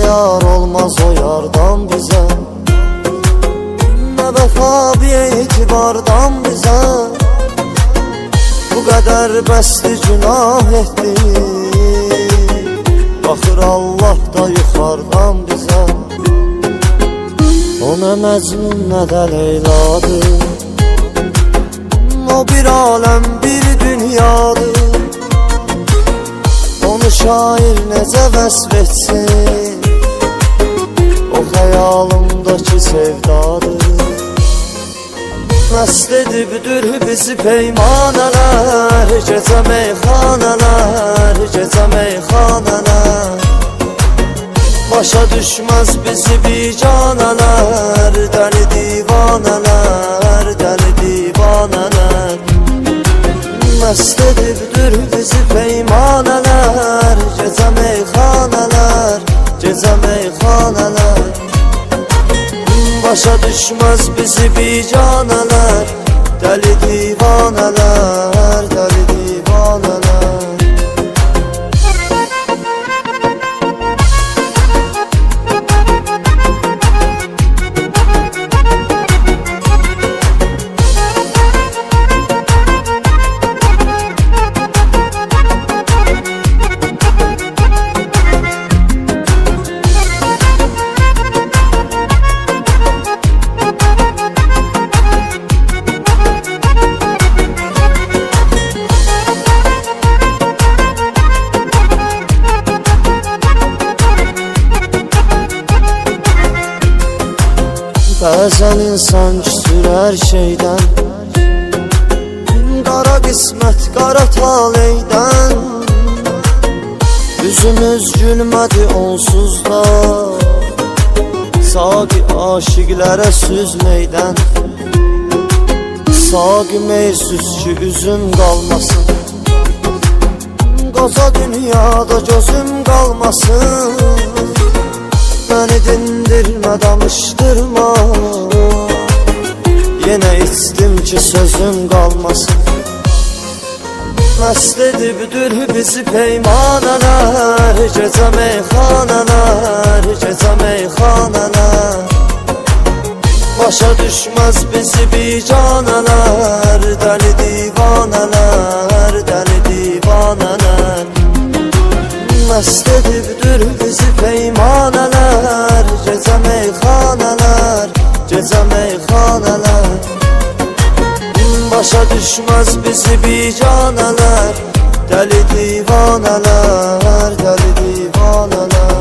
yar olmaz o yardan bize. Ne vefa bir etibardan bize. Bu kadar bəsli günah etdi. Baxır Allah da yuxardan bizə. O nə Məcnun nə də Leyladır. O bir aləm bir dünyadır. Onu şair necə vəsf etsin. O xəyalımdakı sevdadır. Məst edibdir bizi peymanələr. Gecə meyxanələr, gecə meyxanələr. Başa düşməz bizi bicanələr. Dəli divanələr, dəli divanələr. Məst edibdir bizi peymanələr. Gecə meyxanələr, gecə meyxanələr. Başa düşməz bizi bicanələr. Dəli divanələr, dəli divanələr. Bəzən insan küsür hər şeydən. Qara qismət, qara taleydən. Üzümüz gülmədi onsuz da. Saqi aşiqlərə süzməkdən. Saqi meysüz ki üzüm qalmasın. Qoca dünyada gözüm qalmasın. Məni dindirmə, danışdırma. Yenə içdim ki sözüm qalmasın. Məst edibdir bizi peymanələr. Gecə meyxanələr, gecə meyxanələr. Başa düşməz bizi bicanələr. Dəli divanələr, dəli divanələr. Məst edibdir bizi peymanələr. Gecə meyxanələr, gecə meyxanələr. Başa düşməz bizi bicanələr. Dəli divanələr, dəli divanələr.